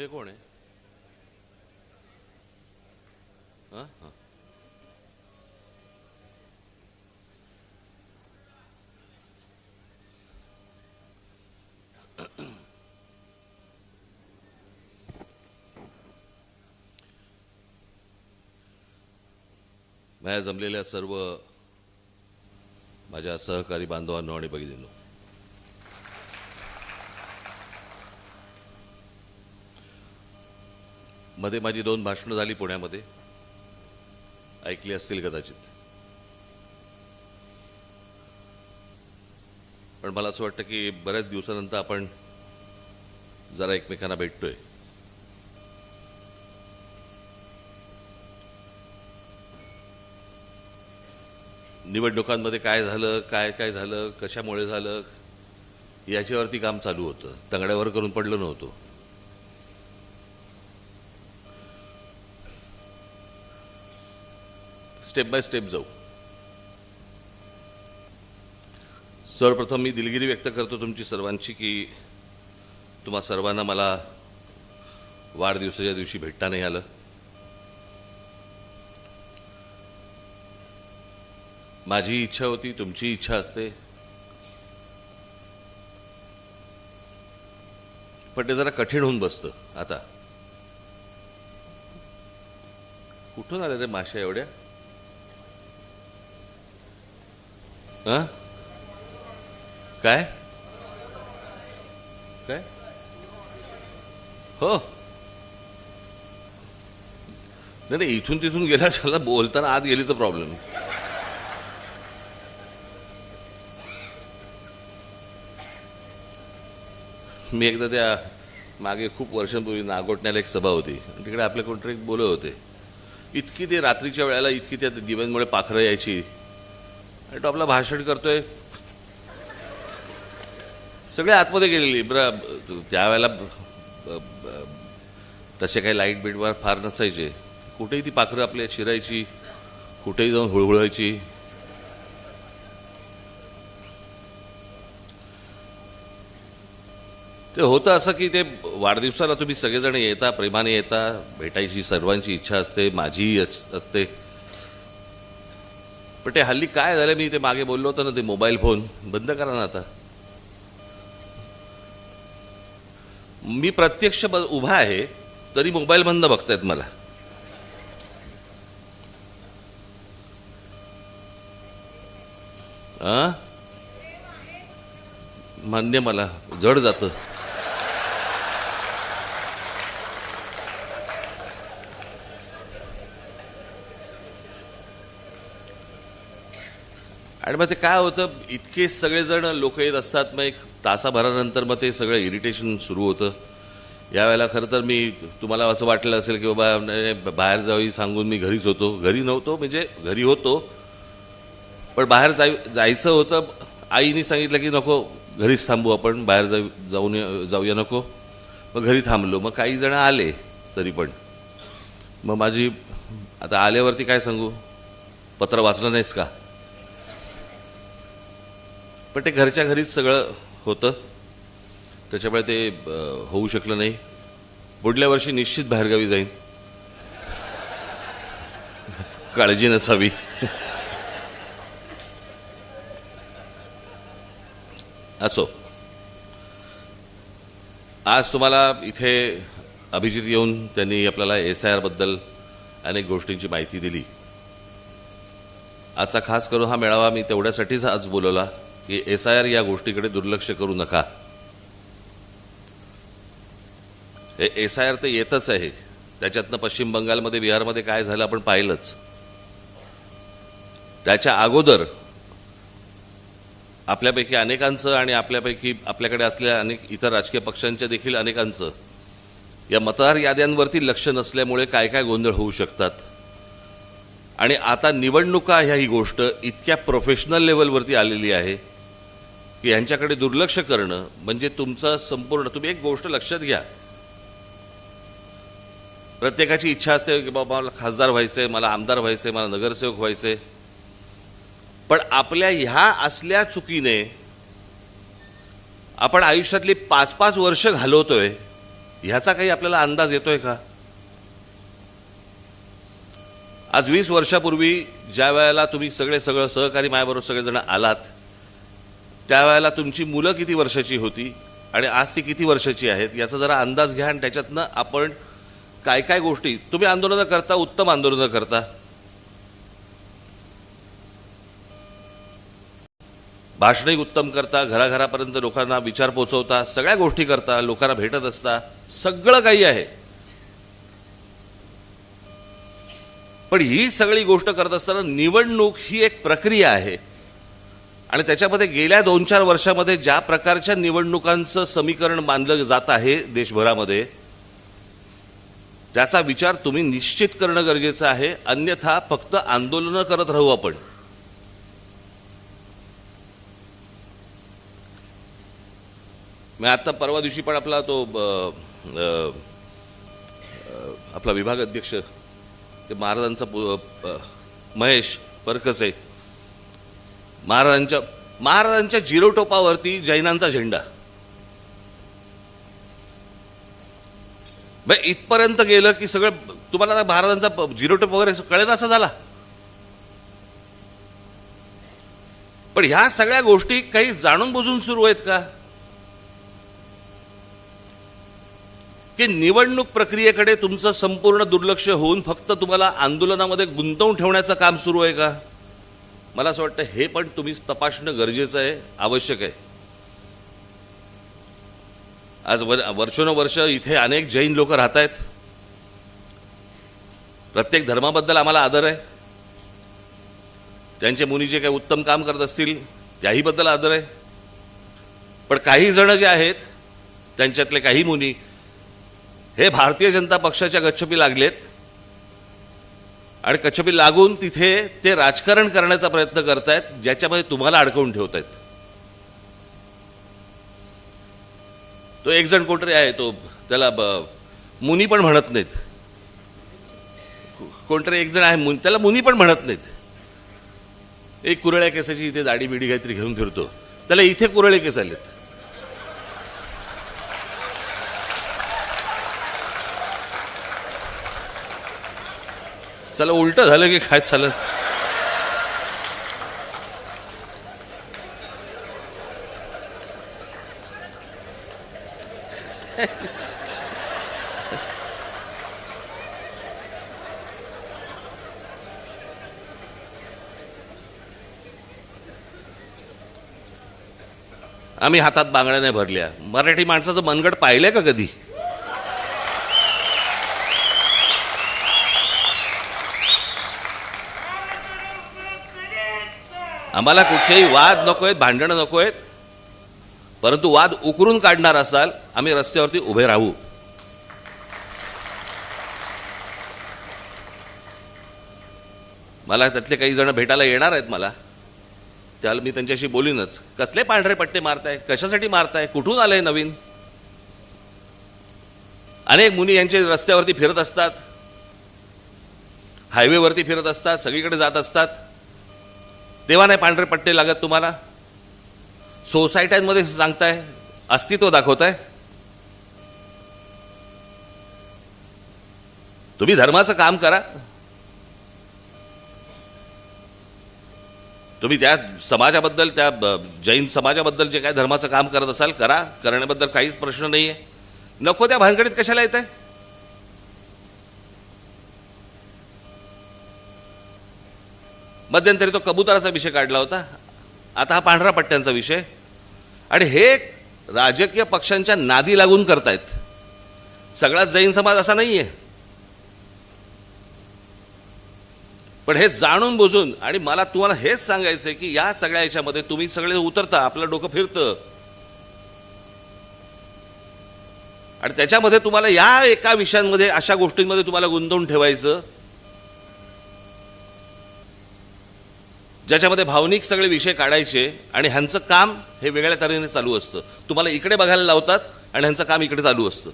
हे कोण आहे? हां हां माझ्या जमलेल्या सर्व माझ्या सहकारी बांधवांनो आणि भगिनींनो, मध्ये माझी 2 भाषणं झाली पुण्यामध्ये, ऐकली असतील कदाचित. पण मला असं वाटतं की बऱ्याच दिवसानंतर आपण जरा एकमेकांना भेटतोय. निवडणुकांमध्ये काय झालं, काय झालं, कशामुळे झालं, याच्यावरती काम चालू होतं. तंगड्यावर करून पडलं नव्हतं. स्टेप बाय स्टेप जाऊ. सर्वप्रथम मी दिलगिरी व्यक्त करतो तुमची सर्वांची की तुम्हा सर्वांना मला वाढदिवसाच्या दिवशी भेटता नाही आलं. माझी इच्छा होती, तुमची इच्छा असते, पण ते जरा कठीण होऊन बसतं. आता कुठून आल्या रे माश्या एवढ्या? हा काय काय हो नाही, इथून तिथून गेला चला, बोलताना आत गेली तर प्रॉब्लेम. मी एकदा त्या मागे खूप वर्षांपूर्वी नागोठण्याला एक सभा होती, तिकडे आपले कोणतरी बोलत होते. इतकी ते रात्रीच्या वेळेला इतकी त्या दिव्यांमुळे पाखरं यायची, आणि तो आपला भाषण करतोय, सगळे आतमध्ये गेलेली. बरं, त्यावेळेला तसे काही लाईट बीटवर फार नसायचे. कुठेही ती पाखरं आपल्या शिरायची, कुठेही जाऊन हुळहुळायची. ते होतं असं की ते वाढदिवसाला तुम्ही सगळेजण येता, प्रेमाने येता, भेटायची सर्वांची इच्छा असते, माझीही असते. पण ते हल्ली काय झालं, मी ते मागे बोललो होतो ना, ते मोबाईल फोन बंद करा ना आता. मी प्रत्यक्ष उभा आहे तरी मोबाईल बंद बघतायत मला. मान्य, मला जड जातं. आणि मग ते काय होतं, इतके सगळेजण लोक येत असतात, मग एक तासाभरानंतर मग ते सगळं इरिटेशन सुरू होतं. यावेळेला खरं तर मी तुम्हाला असं वाटलं असेल की बाबा बाहेर जाऊ सांगून मी घरीच होतो. घरी नव्हतो, म्हणजे घरी होतो, पण बाहेर जायचं होतं. आईने सांगितलं की नको, घरीच थांबू आपण, बाहेर जाऊया नको. मग घरी थांबलो. मग काही जण आले तरी पण. मग माझी आता आल्यावरती काय सांगू, पत्र वाचलं नाहीस का? पण ते घरच्या घरीच सगळं होतं, त्याच्यामुळे ते होऊ शकलं नाही. पुढल्या वर्षी निश्चित बाहेरगावी जाईन, काळजी नसावी. असो, आज तुम्हाला इथे अभिजित येऊन त्यांनी आपल्याला SIR बद्दल अनेक गोष्टींची माहिती दिली. आजचा खास करून हा मेळावा मी तेवढ्यासाठीच आज बोलवला की SIR या गोष्टीकडे दुर्लक्ष करू नका. हे SIR तर येतच आहे, त्याच्यातनं पश्चिम बंगालमध्ये, बिहारमध्ये काय झालं आपण पाहिलंच. त्याच्या अगोदर आपल्यापैकी अनेकांचं आणि आपल्यापैकी आपल्याकडे असलेल्या अनेक इतर राजकीय पक्षांच्या देखील अनेकांचं या मतदार याद्यांवरती लक्ष नसल्यामुळे काय काय गोंधळ होऊ शकतात. आणि आता निवडणुका ही गोष्ट इतक्या प्रोफेशनल लेवलवरती आलेली आहे की यांच्याकडे दुर्लक्ष करणं म्हणजे तुमचं संपूर्ण. तुम्ही एक गोष्ट लक्षात घ्या, प्रत्येकाची इच्छा असते की बाबा मला खासदार व्हायचंय, मला आमदार व्हायचंय, मला नगरसेवक व्हायचंय. पण आपल्या ह्या असल्या चुकीने आपण आयुष्यातली 5-5 वर्ष घालवतोय ह्याचा काही आपल्याला अंदाज येतोय का? आज 20 वर्षापूर्वी ज्या वेळेला तुम्ही सगळं सहकारी माझ्याबरोबर सगळेजण आलात, त्यावेळेला तुमची मुलं किती वर्षाची होती आणि आज ती किती वर्षाची आहेत याचा जरा अंदाज घ्या आणि त्याच्यातनं आपण काय काय गोष्टी, तुम्ही आंदोलनं करता, उत्तम आंदोलनं करता, भाषणही उत्तम करता, घराघरापर्यंत लोकांना विचार पोचवता, सगळ्या गोष्टी करता, लोकांना भेटत असता, सगळं काही आहे. पण ही सगळी गोष्ट करत असताना निवडणूक ही एक प्रक्रिया आहे आणि त्याच्यामध्ये गेल्या 2-4 वर्षामध्ये ज्या प्रकारच्या निवडणुकांचं समीकरण मानलं जात आहे देशभरामध्ये, त्याचा विचार तुम्ही निश्चित करणं गरजेचं आहे. अन्यथा फक्त आंदोलनं करत राहू आपण. मी आता परवा दिवशी पण आपला तो आपला विभाग अध्यक्ष ते महाराजांचा महेश परकसे, महाराजांच्या झिरो टोपावरती जैनांचा झेंडा, इथपर्यंत गेलं की सगळं तुम्हाला महाराजांचा झिरो टोप वगैरे कळेल असा झाला. पण ह्या सगळ्या गोष्टी काही जाणून बुजून सुरू आहेत का? की निवडणूक प्रक्रियेकडे तुमचं संपूर्ण दुर्लक्ष होऊन फक्त तुम्हाला आंदोलनामध्ये गुंतवून ठेवण्याचं काम सुरू आहे का? मला असं वाटतं हे पण तुम्ही तपासणं गरजेचं आहे, आवश्यक आहे. आज वर्षोनवर्ष इथे अनेक जैन लोक राहत आहेत. प्रत्येक धर्माबद्दल आम्हाला आदर आहे. त्यांचे मुनी जे काही उत्तम काम करत असतील त्याही बद्दल आदर आहे. पण काही जण जे आहेत त्यांच्यातले काही मुनी हे भारतीय जनता पक्षाच्या गच्छपी लागलेत आणि गच्छपी लागून तिथे ते राजकारण करण्याचा प्रयत्न करतायत, ज्याच्यामध्ये तुम्हाला अडकवून ठेवतायत. तो एक जण कोणतरी आहे, तो त्याला मुनी पण म्हणत नाहीत. कोणतरी एक जण आहे त्याला मुनी पण म्हणत नाहीत. एक कुरळ्या केसाची इथे दाढी बिडी काहीतरी घेऊन फिरतो, त्याला इथे कुरळे केस आलेत. चला उलट झालं की काय झालं? आम्ही हातात बांगड्याने भरल्या. मराठी माणसाचं मनगट पाहिलंय का कधी? आम्हाला कुठचेही वाद नको आहेत, भांडणं नको आहेत, परंतु वाद उकरून काढणार असाल आम्ही रस्त्यावरती उभे राहू. मला त्यातले काही जण भेटायला येणार आहेत मला, त्याला मी त्यांच्याशी बोलीनच. कसले पांढरे पट्टे मारताय, कशासाठी मारताय, कुठून आलंय नवीन? अनेक मुनी यांचे रस्त्यावरती फिरत असतात, हायवेवरती फिरत असतात, सगळीकडे जात असतात. तेव्हा नाही पांढरे पट्टे लागत तुम्हाला? सोसायट्यांमध्ये सांगताय, अस्तित्व दाखवताय. तुम्ही धर्माचं काम करा. तुम्ही त्या समाजाबद्दल, त्या जैन समाजाबद्दल जे काय धर्माचं काम करत असाल करा, करण्याबद्दल काहीच प्रश्न नाही आहे. नको त्या भानगडीत कशाला येत आहे? मध्यंतरी तो कबुतराचा विषय काढला होता, आता हा पांढरा पट्ट्यांचा विषय. आणि हे राजकीय पक्षांच्या नादी लागून करतायत. सगळा जैन समाज असा नाहीये, पण हे जाणून बुजून. आणि मला तुम्हाला हेच सांगायचं आहे की या सगळ्या याच्यामध्ये तुम्ही सगळे उतरता, आपलं डोकं फिरतं आणि त्याच्यामध्ये तुम्हाला या एका विषयांमध्ये, अशा गोष्टींमध्ये तुम्हाला गुंतवून ठेवायचं ज्याच्यामध्ये भावनिक सगळे विषय काढायचे आणि ह्यांचं काम हे वेगळ्या तऱ्हेने चालू असतं. तुम्हाला इकडे बघायला लावतात आणि ह्यांचं काम इकडे चालू असतं.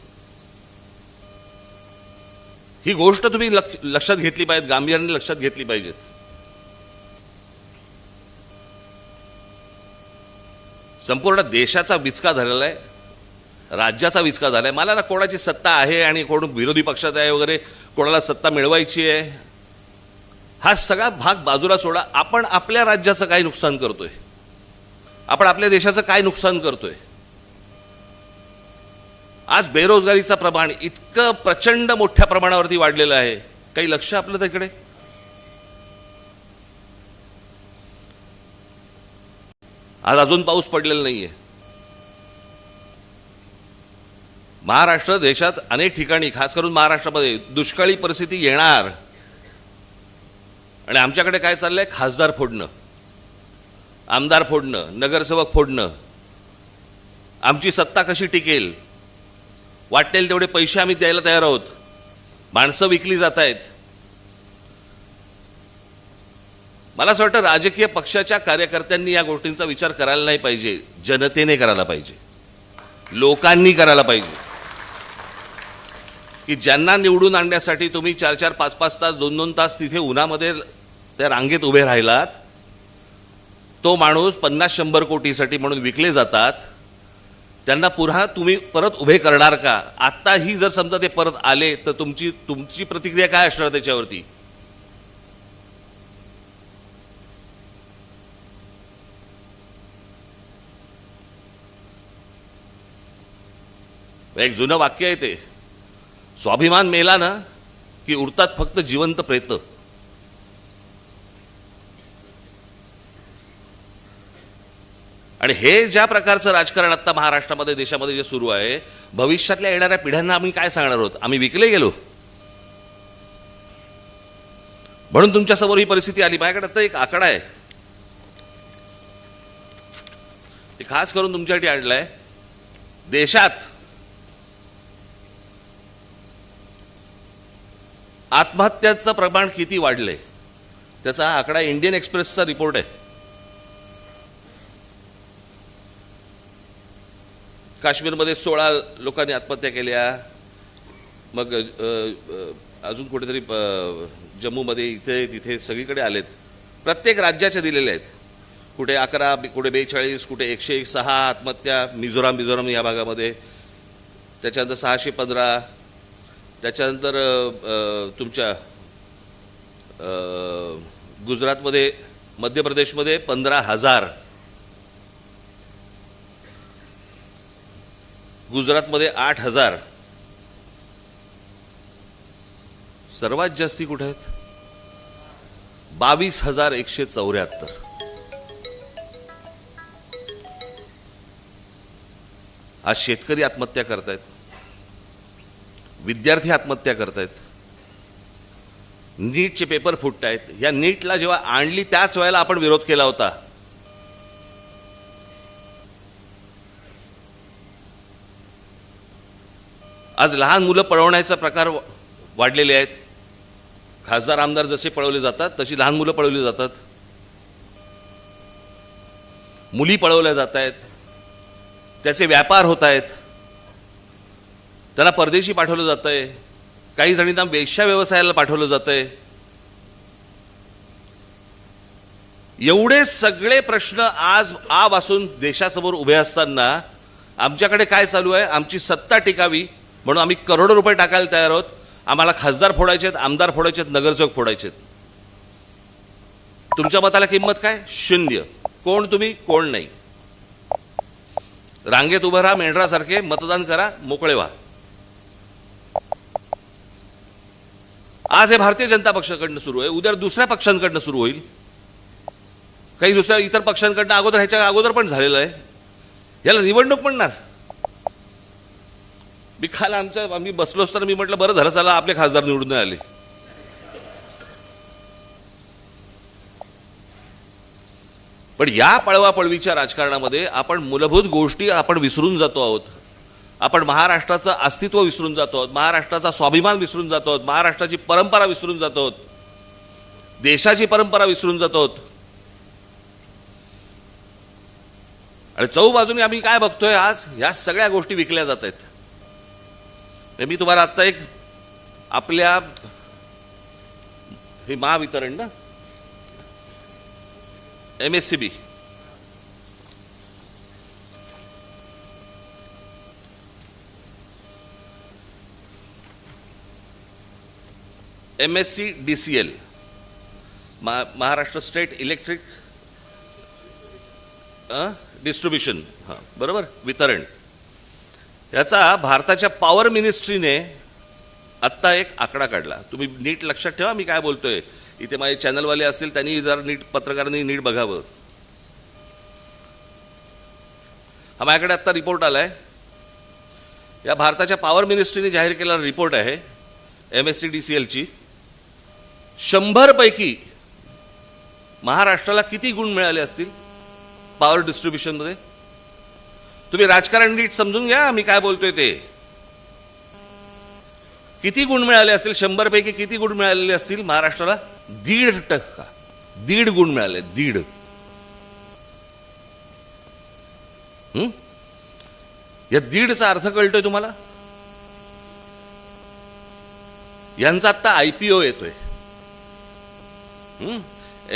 ही गोष्ट तुम्ही लक्षात घेतली पाहिजे, गांभीर्याने लक्षात घेतली पाहिजेत. संपूर्ण देशाचा विचका धरलेला आहे राज्याचा विचका झालाय. मला ना कोणाची सत्ता आहे आणि कोण विरोधी पक्षात आहे वगैरे, कोणाला सत्ता मिळवायची आहे, हा सगळा भाग बाजूला सोडा. आपण आपल्या राज्याचं काय नुकसान करतोय, आपण आपल्या देशाचं काय नुकसान करतोय. आज बेरोजगारीचं प्रमाण इतकं प्रचंड मोठ्या प्रमाणावरती वाढलेलं आहे, काही लक्ष आपलं तिकडे. आज अजून पाऊस पडलेला नाहीये. महाराष्ट्र देशात अनेक ठिकाणी, खास करून महाराष्ट्रामध्ये दुष्काळी परिस्थिती येणार. आणि आमच्याकडे काय चाललंय, खासदार फोडणं, आमदार फोडणं, नगरसेवक फोडणं. आमची सत्ता कशी टिकेल, वाटेल तेवढे पैसे आम्ही द्यायला तयार आहोत. माणसं विकली जात आहेत. मला असं वाटतं राजकीय पक्षाच्या कार्यकर्त्यांनी या गोष्टींचा विचार करायला नाही पाहिजे, जनतेने करायला पाहिजे, लोकांनी करायला पाहिजे. की ज्यांना निवडून आणण्यासाठी तुम्ही 4-4, 5-5 तास, 2-2 तास तिथे उन्हामध्ये त्या रांगेत उभे राहिलात, तो माणूस 50-100 कोटीसाठी म्हणून विकले जातात. त्यांना पुन्हा तुम्ही परत उभे करणार का? आत्ताही जर समजा ते परत आले तर तुमची प्रतिक्रिया काय असणार त्याच्यावरती? एक जुनं वाक्य आहे ते, स्वाभिमान मेला ना की उरतात फक्त जिवंत प्रेत. आणि हे ज्या प्रकारचं राजकारण आता महाराष्ट्रामध्ये, देशामध्ये जे सुरू आहे, भविष्यातल्या येणाऱ्या पिढ्यांना आम्ही काय सांगणार आहोत? आम्ही विकले गेलो म्हणून तुमच्यासमोर ही परिस्थिती आली. माझ्याकडे आता एक आकडा आहे, ते खास करून तुमच्यासाठी आणलाय. देशात आत्महत्यांचं प्रमाण किती वाढलंय त्याचा हा आकडा इंडियन एक्सप्रेसचा रिपोर्ट आहे. काश्मीरमध्ये 16 लोकांनी आत्महत्या केल्या. मग अजून कुठेतरी जम्मूमध्ये, इथे तिथे सगळीकडे आलेत. प्रत्येक राज्याच्या दिलेल्या आहेत. कुठे 11, कुठे 42, कुठे 106 आत्महत्या. मिझोराम या भागामध्ये. त्याच्यानंतर 615. त्याच्यानंतर तुमच्या गुजरातमध्ये, मध्य प्रदेशमध्ये 15,000. गुजरातमध्ये 8,000. सर्वात जास्ती कुठे आहेत? 22,174. आज शेतकरी आत्महत्या करतायत, विद्यार्थी आत्महत्या करतायत, नीटचे पेपर फुटतायत. या नीटला जेव्हा आणली त्याच वेळेला आपण विरोध केला होता. आज लहान मुलं पळवण्याचा प्रकार वाढलेले आहेत. खासदार आमदार जसे पळवले जातात तशी लहान मुलं पळवली जातात. मुली पळवल्या जात आहेत, त्याचे व्यापार होत आहेत, त्यांना परदेशी पाठवलं जातंय, काही जणींना वेश्या व्यवसायाला पाठवलं जातंय. एवढे सगळे प्रश्न आज आपासून देशासमोर उभे असताना आमच्याकडे काय चालू आहे? आमची सत्ता टिकावी म्हणून आम्ही करोडो रुपये टाकायला तयार आहोत. आम्हाला खासदार फोडायचेत, आमदार फोडायचेत, नगरसेवक फोडायचेत. तुमच्या मताला किंमत काय? 0. कोण तुम्ही, कोण नाही. रांगेत उभं राहा, मेंढरासारखे मतदान करा, मोकळे व्हा. आज हे भारतीय जनता पक्षाकडनं सुरू आहे, उद्या दुसऱ्या पक्षांकडनं सुरू होईल. काही दुसऱ्या इतर पक्षांकडनं ह्याच्या अगोदर पण झालेलं आहे. याला निवडणूक म्हणणार? मी काल आम्ही बसलो असताना मी म्हटलं बरं झालं चला आपले खासदार निवडून आले. पण या पळवापळवीच्या राजकारणामध्ये आपण मूलभूत गोष्टी आपण विसरून जातो आहोत. आपण महाराष्ट्राचं अस्तित्व विसरून जातो आहोत, महाराष्ट्राचा स्वाभिमान विसरून जातो आहोत, महाराष्ट्राची परंपरा विसरून जातो आहोत, देशाची परंपरा विसरून जातो आहोत. आणि चौबाजूने आम्ही काय बघतोय आज? या सगळ्या गोष्टी विकल्या जात आहेत. मी तुम्हाला आत्ता एक आपल्या हे महावितरण ना, MSCB, MSCDCL, Maharashtra state electric distribution, हां बरोबर, वितरण, याचा भारताच्या पॉवर मिनिस्ट्रीने आत्ता एक आकडा काढला. तुम्ही नीट लक्षात ठेवा मी काय बोलतोय. इथे माझे चॅनलवाले असतील त्यांनी जर नीट, पत्रकारांनी नीट बघावं. हा माझ्याकडे आत्ता रिपोर्ट आलाय. या भारताच्या पॉवर मिनिस्ट्रीने जाहीर केलेला रिपोर्ट आहे MSCDCLची. 100 पैकी महाराष्ट्राला किती गुण मिळाले असतील पॉवर डिस्ट्रीब्युशनमध्ये? तुम्ही राजकारण नीट समजून घ्या मी काय बोलतोय ते. किती गुण मिळाले असतील? 100 पैकी किती गुण मिळालेले असतील महाराष्ट्राला? 1.5%. 1.5 गुण मिळाले. 1.5. या 1.5चा अर्थ कळतोय तुम्हाला? यांचा आता IPO येतोय.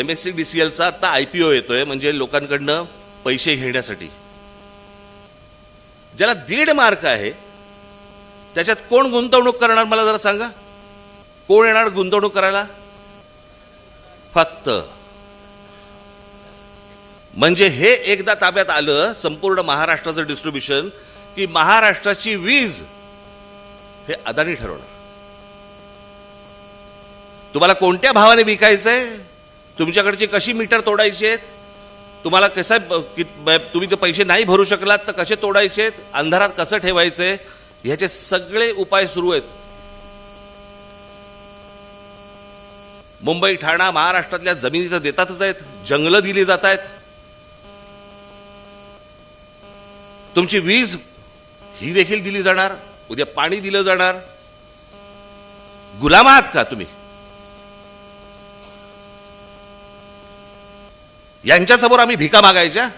MSCDCLचा आता IPO येतोय, म्हणजे लोकांकडनं पैसे घेण्यासाठी. ज्याला 1.5 मार्क आहे त्याच्यात कोण गुंतवणूक करणार मला जरा सांगा. कोण येणार गुंतवणूक करायला? फक्त म्हणजे हे एकदा ताब्यात आलं संपूर्ण महाराष्ट्राचं डिस्ट्रीब्युशन की महाराष्ट्राची वीज हे अदानी ठरवणार. तुम्हाला कोणत्या भावाने विकायचंय, तुमच्याकडची कशी मीटर तोडायची आहेत, तुम्हाला कसं तुम्ही ते पैसे नाही भरू शकलात तर कसे तोडायचे, अंधारात कसं ठेवायचंय, ह्याचे सगळे उपाय सुरू आहेत. मुंबई, ठाणा, महाराष्ट्रातल्या जमिनी तर देतातच आहेत, जंगलं दिली जात आहेत. तुमची वीज ही देखील दिली जाणार, उद्या पाणी दिलं जाणार. गुलाम आहात का तुम्ही? यांच्यासमोर आम्ही भिका मागायच्या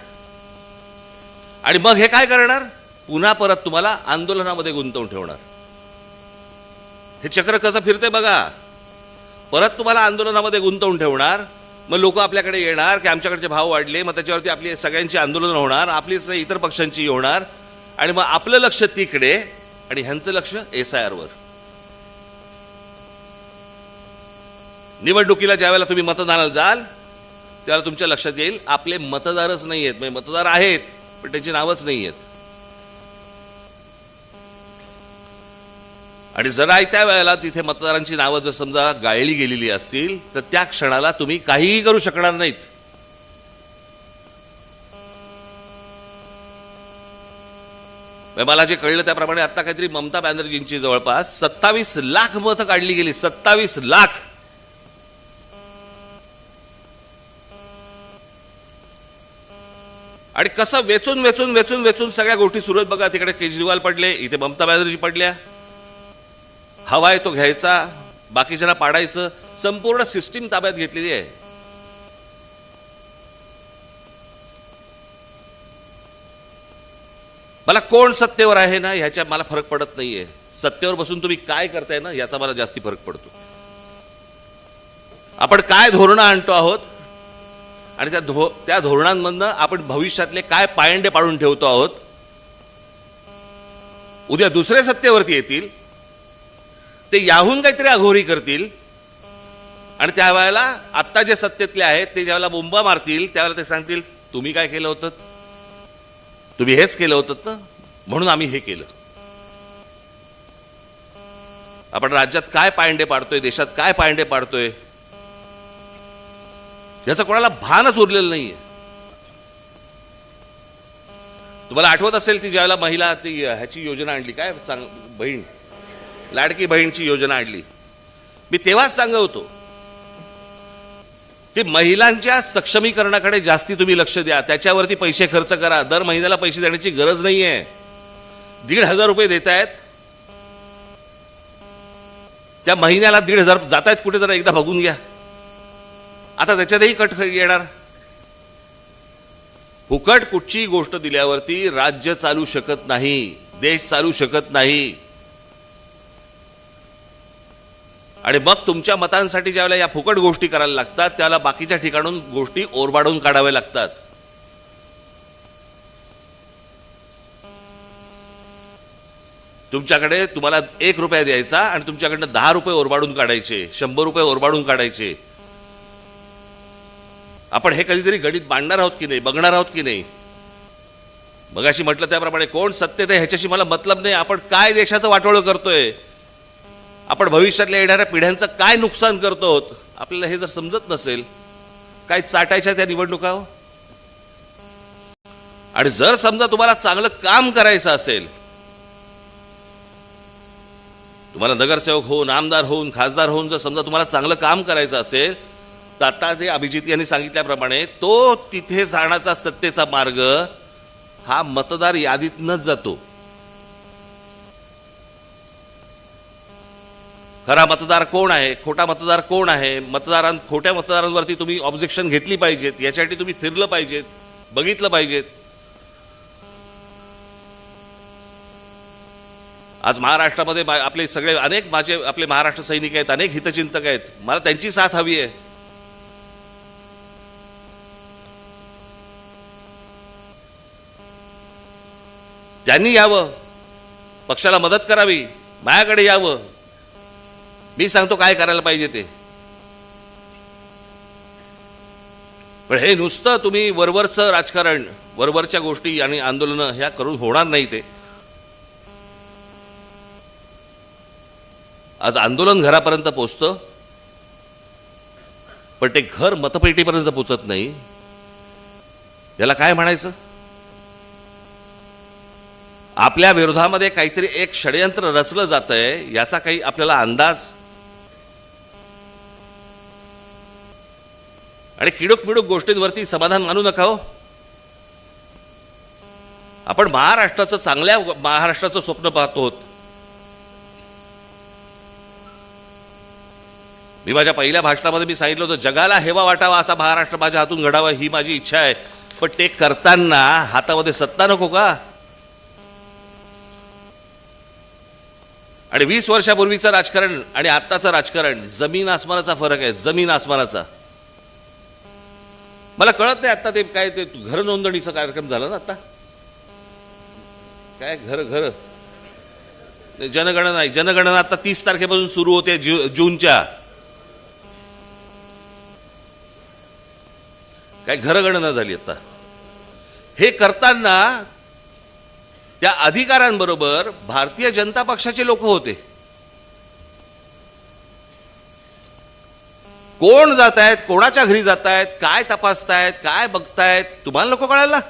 आणि मग हे काय करणार? पुन्हा परत तुम्हाला आंदोलनामध्ये गुंतवून ठेवणार. हे चक्र कसं फिरते बघा. परत तुम्हाला आंदोलनामध्ये गुंतवून ठेवणार, मग लोक आपल्याकडे येणार की आमच्याकडचे भाव वाढले, मग त्याच्यावरती आपली सगळ्यांची आंदोलन होणार, आपली इतर पक्षांची होणार, आणि मग आपलं लक्ष तिकडे आणि ह्यांचं लक्ष SIR वर. निवडणुकीला ज्यावेळेला तुम्ही मतदानाला जाल त्यावेळेला तुमच्या लक्षात येईल आपले मतदारच नाही आहेत, म्हणजे मतदार आहेत पण त्यांची नावच नाही आहेत. आणि जरा त्या वेळेला तिथे मतदारांची नावं जर समजा गाळली गेलेली असतील तर त्या क्षणाला तुम्ही काहीही करू शकणार नाहीत. मला जे कळलं त्याप्रमाणे आता काहीतरी ममता बॅनर्जींची जवळपास 27 लाख मतं काढली गेली. 27 लाख. आणि कसं वेचून वेचून वेचून वेचून सगळ्या गोष्टी सुरू आहेत बघा. तिकडे केजरीवाल पडले, इथे ममता बॅनर्जी पडल्या. हवा आहे तो घ्यायचा, बाकीच्यांना पाडायचं, संपूर्ण सिस्टीम ताब्यात घेतलेली आहे. मला कोण सत्तेवर आहे ना ह्याच्या मला फरक पडत नाहीये. सत्तेवर बसून तुम्ही काय करताय ना याचा मला जास्ती फरक पडतो. आपण काय धोरणं आणतो आहोत आणि त्या धोरणांमधनं आपण भविष्यातले काय पायंडे पाडून ठेवतो आहोत. उद्या दुसरे सत्तेवरती येतील, ते याहून काहीतरी अघोरी करतील आणि त्यावेळेला आत्ता जे सत्तेतले आहेत ते ज्यावेळेला बोंबा मारतील त्यावेळेला ते सांगतील तुम्ही काय केलं होतं, तुम्ही हेच केलं होतं ना म्हणून आम्ही हे केलं. आपण राज्यात काय पायंडे पाडतोय, देशात काय पायंडे पाडतोय याचं कोणाला भानच उरलेलं नाहीये. तुम्हाला आठवत असेल ती ज्यावेळेला महिला ती ह्याची योजना आणली, काय बहीण, लाडकी बहीणची योजना आणली, मी तेव्हाच सांगत होतो की महिलांच्या सक्षमीकरणाकडे जास्ती तुम्ही लक्ष द्या, त्याच्यावरती पैसे खर्च करा. दर महिन्याला पैसे देण्याची गरज नाहीये. 1,500 रुपये देत आहेत, त्या महिन्याला 1,500 जात आहेत कुठे जरा एकदा बघून घ्या. आता त्याच्यातही कट येणार. फुकट कुठची गोष्ट दिल्यावरती राज्य चालू शकत नाही, देश चालू शकत नाही. आणि मग तुमच्या मतांसाठी ज्यावेळेला या फुकट गोष्टी करायला लागतात त्याला बाकीच्या ठिकाणून गोष्टी ओरबाडून काढाव्या लागतात. तुमच्याकडे तुम्हाला 1 रुपया द्यायचा आणि तुमच्याकडनं 10 रुपये ओरबाडून काढायचे, 100 रुपये ओरबाडून काढायचे. आपण हे कधीतरी गणित मांडणार आहोत की नाही, बघणार आहोत की नाही? मगाशी म्हटलं त्याप्रमाणे कोण सत्तेत आहे ह्याच्याशी मला मतलब नाही. आपण काय देशाचं वाटोळं करतोय, आपण भविष्यातल्या येणाऱ्या पिढ्यांचं काय नुकसान करतो, आपल्याला हे जर समजत नसेल, काय चाटायच्या त्या निवडणुका हो? आणि जर समजा तुम्हाला चांगलं काम करायचं असेल, तुम्हाला नगरसेवक होऊन, आमदार होऊन, खासदार होऊन जर समजा तुम्हाला चांगलं काम करायचं असेल, तर आता ते अभिजित यांनी सांगितल्याप्रमाणे तो तिथे जाण्याचा सत्तेचा मार्ग हा मतदार यादीतनच जातो. खरा मतदार कोण आहे, खोटा मतदार कोण आहे, खोट्या मतदारांवरती तुम्ही ऑब्जेक्शन घेतली पाहिजेत, याच्यासाठी तुम्ही फिरलं पाहिजेत, बघितलं पाहिजेत. आज महाराष्ट्रामध्ये आपले सगळे अनेक आपले महाराष्ट्र सैनिक आहेत, अनेक हितचिंतक आहेत. मला त्यांची साथ हवी आहे. त्यांनी यावं, पक्षाला मदत करावी, माझ्याकडे यावं, मी सांगतो काय करायला पाहिजे ते. पण हे नुसतं तुम्ही वरवरचं राजकारण, वरवरच्या गोष्टी आणि आंदोलनं ह्या करून होणार नाही. ते आज आंदोलन घरापर्यंत पोचतं, पण ते घर मतपेटीपर्यंत पोचत नाही. याला काय म्हणायचं? आपल्या विरोधामध्ये काहीतरी एक षडयंत्र रचलं जातंय, याचा काही आपल्याला अंदाज? आणि किडूक मिडूक गोष्टींवरती समाधान मानू नका हो. आपण महाराष्ट्राचं, चांगल्या महाराष्ट्राचं स्वप्न पाहतो. मी माझ्या पहिल्या भाषणामध्ये मी सांगितलं होतं, जगाला हेवा वाटावा असा महाराष्ट्र माझ्या हातून घडावा ही माझी इच्छा आहे. पण ते करताना हातामध्ये सत्ता नको का? आणि 20 वर्षापूर्वीचं राजकारण आणि आत्ताचं राजकारण जमीन आसमानाचा फरक आहे, जमीन आसमानाचा. मला कळत नाही आता ते काय ते घर नोंदणीचा कार्यक्रम झाला ना, आता काय घर जनगणना नाही, जनगणना आता 30 तारखेपासून सुरू होते, जूनच्या. काय घरगणना झाली आता. हे करताना त्या अधिकाऱ्यांबरोबर भारतीय जनता पक्षाचे लोक होते. कोण जात आहेत, कोणाच्या घरी जात आहेत, काय तपासतायत, काय बघतायत, तुम्हाला नको कळायला?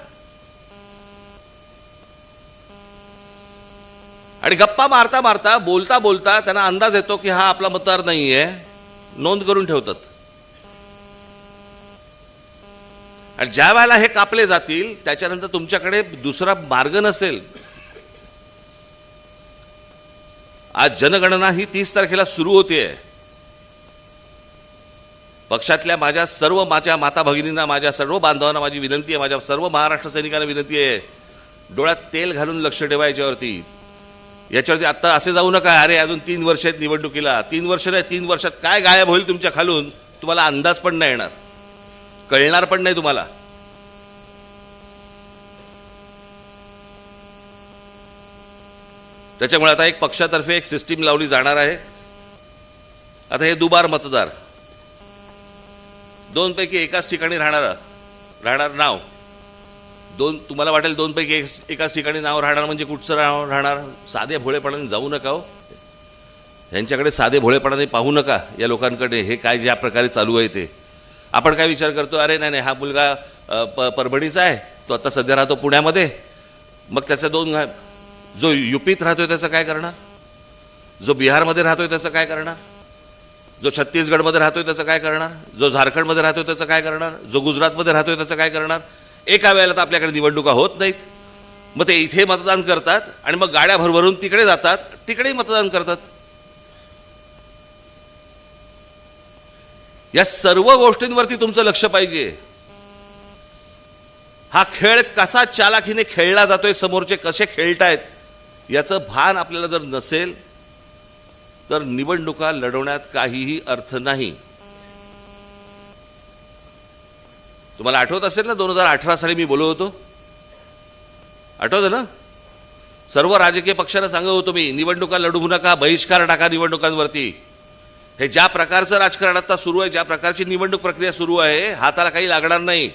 आणि गप्पा मारता मारता, बोलता बोलता त्यांना अंदाज येतो की हा आपला मतदार नाहीये, नोंद करून ठेवतात. आणि ज्या वेळेला हे कापले जातील त्याच्यानंतर तुमच्याकडे दुसरा मार्ग नसेल. आज जनगणना ही 30 तारखेला सुरू होते. पक्षातल्या माझ्या माता भगिनींना, माझ्या सर्व बांधवांना माझी विनंती आहे, माझ्या सर्व महाराष्ट्र सैनिकांना विनंती आहे, डोळ्यात तेल घालून लक्ष ठेवा याच्यावरती. आता असे जाऊ नका, अरे अजून 3 वर्ष आहेत निवडणुकीला. 3 वर्ष नाही, 3 वर्षात काय गायब होईल तुमच्या खालून तुम्हाला अंदाज पण नाही येणार, कळणार पण नाही तुम्हाला. त्याच्यामुळे आता एक पक्षातर्फे एक सिस्टीम लावली जाणार आहे. आता हे दुबार मतदार, 2 पैकी एकाच ठिकाणी राहणार नाव. तुम्हाला वाटेल 2 पैकी एकाच ठिकाणी नाव राहणार म्हणजे कुठचं नाव राहणार? साधे भोळेपणाने जाऊ नका हो, यांच्याकडे साधे भोळेपणाने पाहू नका. या लोकांकडे हे काय ज्या प्रकारे चालू आहे ते. आपण काय विचार करतो, अरे नाही हा मुलगा परभणीचा आहे, तो आता सध्या राहतो पुण्यामध्ये, मग त्याचा 2 जो युपीत राहतोय त्याचं काय करणार, जो बिहारमध्ये राहतोय त्याचं काय करणार, जो छत्तीसगडमध्ये राहतोय त्याचं काय करणार, जो झारखंडमध्ये राहतोय त्याचं काय करणार, जो गुजरातमध्ये राहतोय त्याचं काय करणार. एका वेळेला तर आपल्याकडे निवडणुका होत नाहीत. मग ते इथे मतदान करतात आणि मग गाड्या भरभरून तिकडे जातात, तिकडेही मतदान करतात. या सर्व गोष्टींवरती तुमचं लक्ष पाहिजे. हा खेळ कसा चालाखीने खेळला जातोय, समोरचे कसे खेळतायत, याचं भान आपल्याला जर नसेल तर निवडणुका लढवण्यात काहीही अर्थ नाही. तुम्हाला आठवत असेल ना, 2018 साली मी बोललो होतो, आठवतं ना? सर्व राजकीय पक्षांना सांगत होतो मी, निवडणुका लढवू नका, बहिष्कार टाका निवडणुकांवरती. हे ज्या प्रकारचं राजकारण आता सुरू आहे, ज्या प्रकारची निवडणूक प्रक्रिया सुरू आहे, हाताला काही लागणार नाही.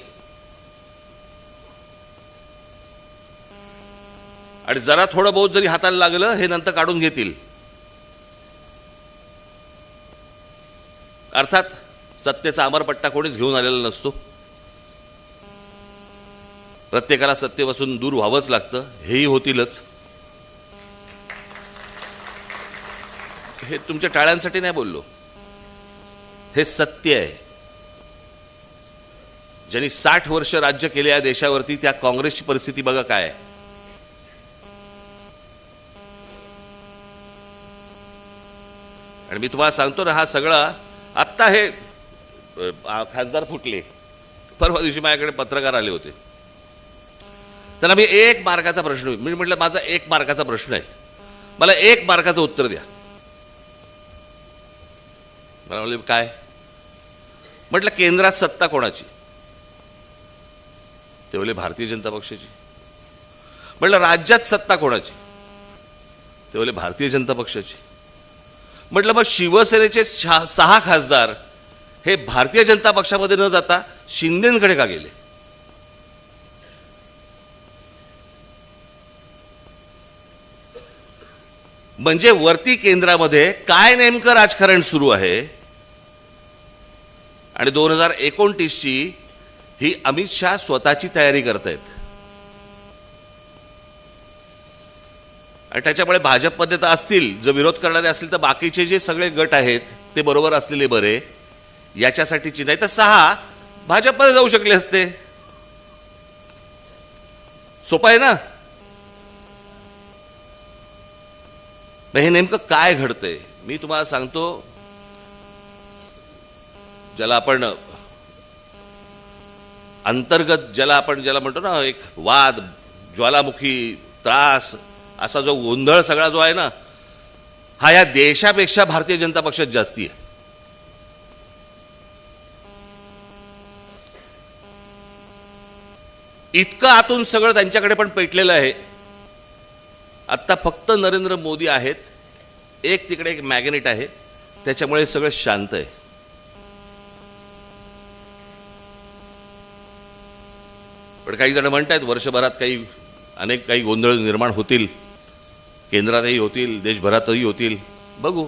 आणि जरा थोडं बहुत जरी हाताला लागलं, हे नंतर काढून घेतील. अर्थात सत्तेचा अमरपट्टा कोणीच घेऊन आलेला नसतो. प्रत्येकाला सत्तेपासून दूर व्हावंच लागतं, हेही होतीलच. हे तुमच्या टाळ्यांसाठी नाही बोललो, हे सत्य आहे. ज्यांनी 60 वर्ष राज्य केले या देशावरती, त्या काँग्रेसची परिस्थिती बघा काय आहे. आणि मी तुम्हाला सांगतो ना, हा सगळा आत्ता हे खासदार फुटले, परवा दिवशी माझ्याकडे पत्रकार आले होते. त्यांना मी 1 मार्काचा प्रश्न, मी म्हटलं माझा 1 मार्काचा प्रश्न आहे, मला 1 मार्काचं उत्तर द्या. मला म्हणले काय? म्हटलं केंद्रात सत्ता कोणाची? ते बोलले भारतीय जनता पक्षाची. म्हटलं राज्यात सत्ता कोणाची? ते बोलले भारतीय जनता पक्षाची. म्हटलं मग शिवसेनेचे 6 खासदार हे भारतीय जनता पक्षामध्ये न जाता शिंदेंकडे का गेले? म्हणजे वरती केंद्रामध्ये काय नेमकं राजकारण सुरू आहे. आणि 2029ची ही अमित शहा स्वतःची तयारी करतायत. आणि त्याच्यामुळे भाजपमध्ये तर असतील, जर विरोध करणारे असतील तर बाकीचे जे सगळे गट आहेत ते बरोबर असलेले बरे, याच्यासाठीची. नाही तर 6 भाजपमध्ये जाऊ शकले असते. सोपं आहे ना. हे नेमकं काय घडतंय मी तुम्हाला सांगतो. ज्याला आपण अंतर्गत, ज्याला म्हणतो ना, एक वाद, ज्वालामुखी, त्रास, असा जो गोंधळ सगळा जो आहे ना, हा या देशापेक्षा भारतीय जनता पक्षात जास्ती आहे. इतकं आतून सगळं त्यांच्याकडे पण पेटलेलं आहे. आत्ता फक्त नरेंद्र मोदी आहेत, एक तिकडे एक मॅग्नेट आहे, त्याच्यामुळे सगळं शांत आहे. पण काही जण म्हणतात वर्षभरात काही गोंधळ निर्माण होतील, केंद्रातही होतील, देशभरातही होतील, बघू.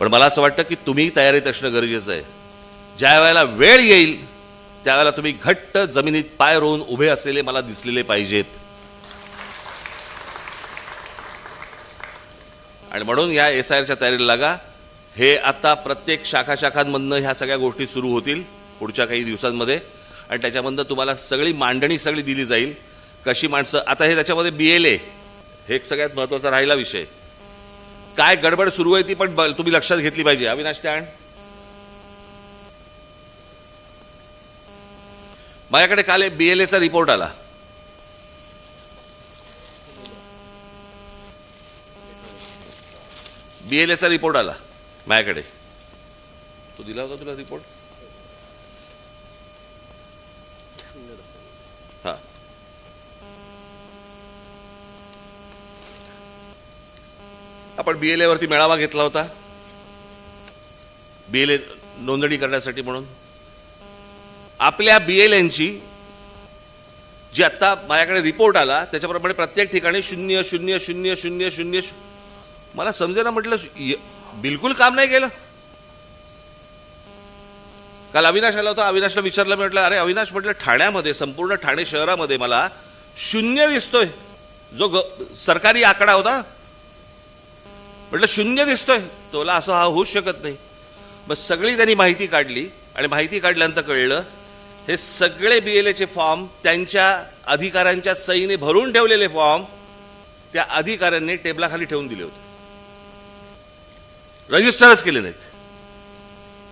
पण मला असं वाटतं की तुम्ही तयारीत असणं गरजेचं आहे. ज्या वेळेला वेळ येईल त्यावेळेला तुम्ही घट्ट जमिनीत पाय रोवून उभे असलेले मला दिसलेले पाहिजेत. आणि म्हणून या SIRच्या तयारीला लागा. हे आता प्रत्येक शाखांमधनं ह्या सगळ्या गोष्टी सुरू होतील पुढच्या काही दिवसांमध्ये. आणि त्याच्यामधनं तुम्हाला सगळी मांडणी दिली जाईल. कशी माणसं, आता हे त्याच्यामध्ये BLA हे एक सगळ्यात महत्त्वाचा राहिला विषय. काय गडबड सुरू आहे ती पण तुम्ही लक्षात घेतली पाहिजे. अविनाश टाण, माझ्याकडे काल BLAचा रिपोर्ट आला. BLAचा रिपोर्ट आला माझ्याकडे. तो दिला होता तुला रिपोर्ट? हा, आपण BLA वरती मेळावा घेतला होता, BLA नोंदणी करण्यासाठी. म्हणून आपल्या BLAंची जी आता माझ्याकडे रिपोर्ट आला त्याच्याप्रमाणे प्रत्येक ठिकाणी 0,0,0,0,0,0. मला समजेना, म्हटलं बिलकुल काम नाही केलं. काल अविनाश आला होता, अविनाशला विचारलं, म्हटलं अरे अविनाश, म्हटलं ठाण्यामध्ये, संपूर्ण ठाणे शहरामध्ये मला 0 दिसतोय. जो सरकारी आकडा होता, म्हटलं 0 दिसतोय. तोला असं हा होऊच शकत नाही. मग सगळी त्यांनी माहिती काढली आणि माहिती काढल्यानंतर कळलं हे सगळे BLAचे फॉर्म त्यांच्या अधिकाऱ्यांच्या सहीने भरून ठेवलेले फॉर्म त्या अधिकाऱ्यांनी टेबलाखाली ठेवून दिले होते. रजिस्टरच केले नाहीत,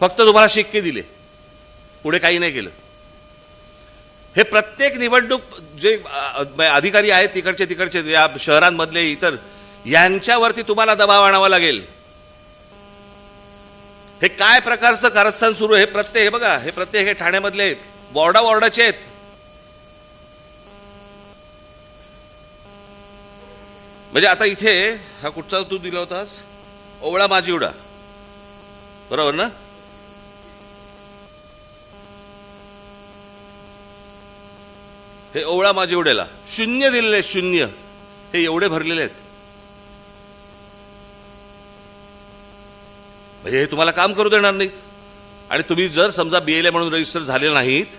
फक्त तुम्हाला शिक्के दिले, पुढे काही नाही केलं. हे प्रत्येक निवडणूक जे अधिकारी आहेत तिकडचे या शहरांमधले इतर, यांच्यावरती तुम्हाला दबाव आणावा लागेल. हे काय प्रकारचं कारस्थान सुरू आहे? हे बघा, हे प्रत्येक हे ठाण्यामधले वॉर्डाचे आहेत. म्हणजे आता इथे हा कुठचा तू दिला होतास, ओवळा माजिवडा, बरोबर ना? हे ओवळा माजिवड्याला 0 दिलेले, 0 हे एवढे भरलेले आहेत. म्हणजे हे तुम्हाला काम करू देणार नाहीत. आणि तुम्ही जर समजा BLA म्हणून रजिस्टर झाले नाहीत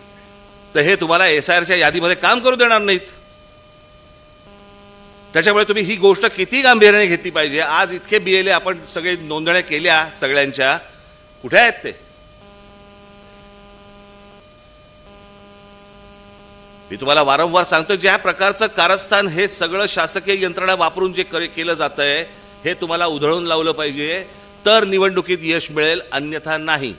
तर हे तुम्हाला SIRच्या यादीमध्ये काम करू देणार नाहीत. त्याच्यामुळे तुम्ही ही गोष्ट किती गांभीर्याने घेतली पाहिजे. आज इतके BLA आपण सगळे नोंदण्या केल्या सगळ्यांच्या, कुठे आहेत ते? मी तुम्हाला वारंवार सांगतो, ज्या प्रकारचं कारस्थान हे सगळं शासकीय यंत्रणा वापरून जे केलं जातंय हे तुम्हाला उधळून लावलं पाहिजे, तर निवडणुकीत यश मिळेल, अन्यथा नाही.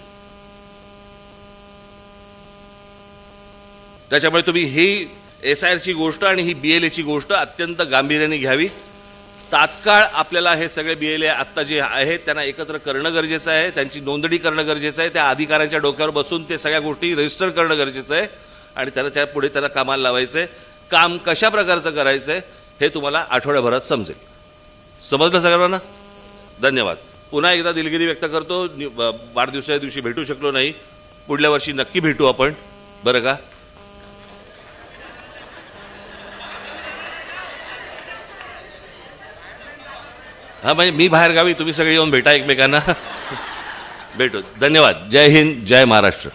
त्याच्यामुळे तुम्ही ही SIRची गोष्ट आणि ही BLAची गोष्ट अत्यंत गांभीर्याने घ्यावी. तात्काळ आपल्याला हे सगळे BLA आत्ता जे आहेत त्यांना एकत्र करणं गरजेचं आहे, त्यांची नोंदणी करणं गरजेचं आहे, त्या अधिकाऱ्यांच्या डोक्यावर बसून ते सगळ्या गोष्टी रजिस्टर करणं गरजेचं आहे आणि त्याच्या पुढे त्यांना कामाला लावायचं आहे. काम कशा प्रकारचं करायचं आहे हे तुम्हाला आठवड्याभरात समजेल. समजलं सगळ्यांना? धन्यवाद. पुन्हा एकदा दिलगिरी व्यक्त करतो, वाढदिवसाच्या दिवशी भेटू शकलो नाही, पुढल्या वर्षी नक्की भेटू आपण, बरं का? हां, म्हणजे मी बाहेर गावी, तुम्ही सगळे येऊन भेटा एकमेकांना. भेटू. धन्यवाद. जय हिंद, जय महाराष्ट्र.